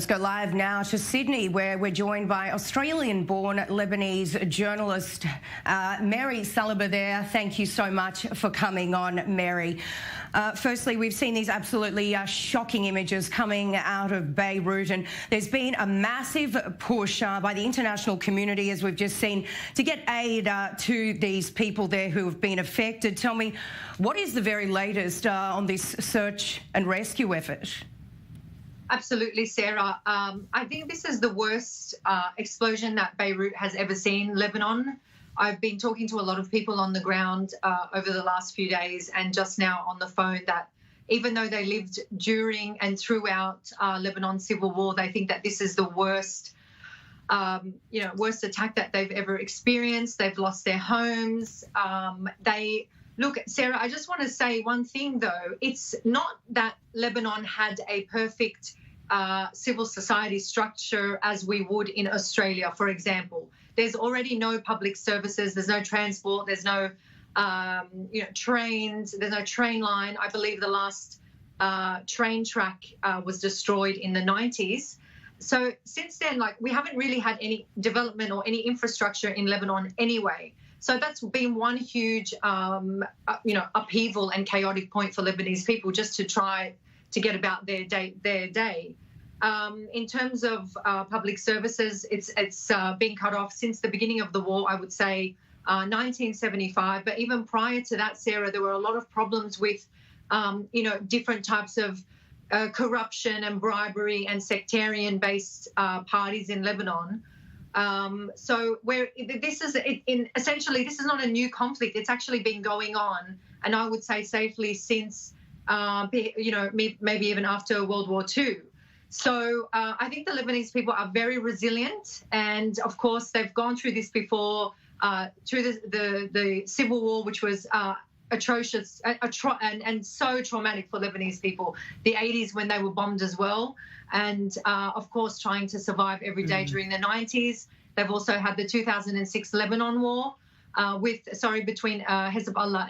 Let's go live now to Sydney, where we're joined by Australian-born Lebanese journalist Mary Saliba there. Thank you so much for coming on, Mary. Firstly, we've seen these absolutely shocking images coming out of Beirut, and there's been a massive push by the international community, as we've just seen, to get aid to these people there who have been affected. Tell me, what is the very latest on this search and rescue effort? Absolutely, Sarah. I think this is the worst explosion that Beirut has ever seen, Lebanon. I've been talking to a lot of people on the ground over the last few days and just now on the phone that even though they lived during and throughout Lebanon's civil war, they think that this is the worst, worst attack that they've ever experienced. They've lost their homes. Look, Sarah, I just want to say one thing, though. It's not that Lebanon had a perfect civil society structure as we would in Australia, for example. There's already no public services. There's no transport. There's no, trains. There's no train line. I believe the last train track was destroyed in the 90s. So since then, we haven't really had any development or any infrastructure in Lebanon anyway. So that's been one huge, upheaval and chaotic point for Lebanese people just to try to get about their day. In terms of public services, it's been cut off since the beginning of the war, I would say 1975. But even prior to that, Sarah, there were a lot of problems with, different types of corruption and bribery and sectarian-based parties in Lebanon. Essentially, this is not a new conflict. It's actually been going on, and I would say safely since, maybe even after World War II. So I think the Lebanese people are very resilient, and of course they've gone through this before, through the civil war, which was atrocious and so traumatic for Lebanese people. The 80s when they were bombed as well. And of course, trying to survive every day during the 90s. They've also had the 2006 Lebanon war between Hezbollah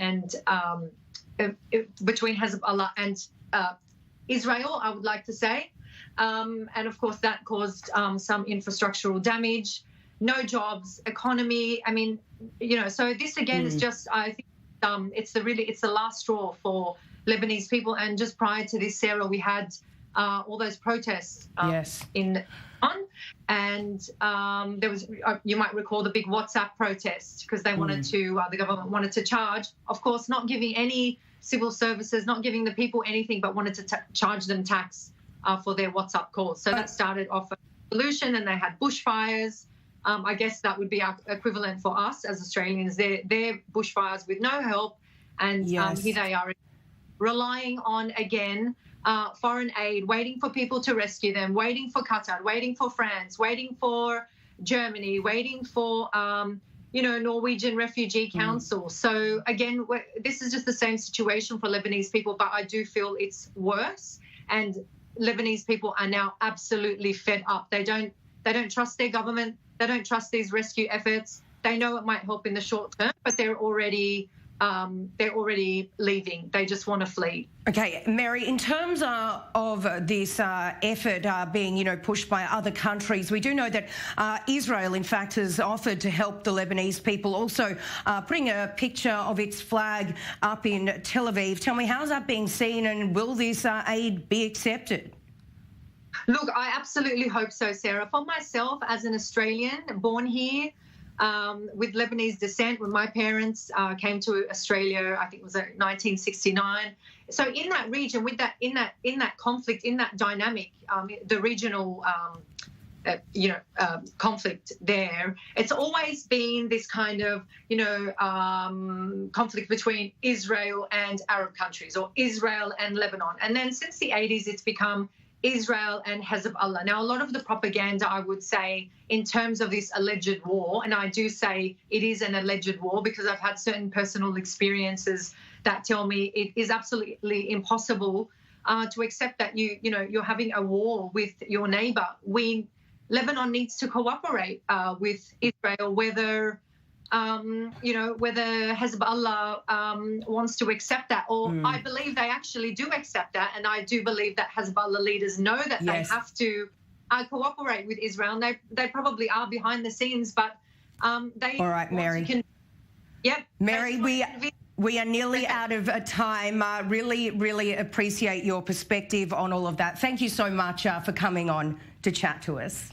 and Israel, I would like to say. And of course, that caused some infrastructural damage, no jobs, economy. I mean, so this again is just, I think it's the last straw for Lebanese people. And just prior to this, Sarah, we had all those protests in on, and there was you might recall the big WhatsApp protest because they wanted to the government wanted to charge, of course, not giving any civil services, not giving the people anything, but wanted to charge them tax for their WhatsApp calls. So that started off a revolution, and they had bushfires. I guess that would be our equivalent for us as Australians. They're bushfires with no help, and here they are relying on again. Foreign aid, waiting for people to rescue them, waiting for Qatar, waiting for France, waiting for Germany, waiting for, Norwegian Refugee Council. So again, this is just the same situation for Lebanese people, but I do feel it's worse. And Lebanese people are now absolutely fed up. They don't trust their government. They don't trust these rescue efforts. They know it might help in the short term, but they're already leaving. They just want to flee. Okay, Mary, in terms of this effort being, pushed by other countries, we do know that Israel, in fact, has offered to help the Lebanese people, also putting a picture of its flag up in Tel Aviv. Tell me, how's that being seen, and will this aid be accepted? Look, I absolutely hope so, Sarah. For myself, as an Australian born here, with Lebanese descent, when my parents came to Australia, I think it was 1969. So in that region, with that, in that conflict, in that dynamic, the regional, conflict there, it's always been this kind of, conflict between Israel and Arab countries, or Israel and Lebanon. And then since the 80s, it's become Israel and Hezbollah. Now, a lot of the propaganda, I would say, in terms of this alleged war, and I do say it is an alleged war because I've had certain personal experiences that tell me it is absolutely impossible to accept that you're having a war with your neighbor. Lebanon needs to cooperate with Israel, whether Hezbollah wants to accept that, or I believe they actually do accept that, and I do believe that Hezbollah leaders know that they have to cooperate with Israel, and they probably are behind the scenes, but they. All right, Mary. Yep. Mary, we are nearly out of time. Really appreciate your perspective on all of that. Thank you so much for coming on to chat to us.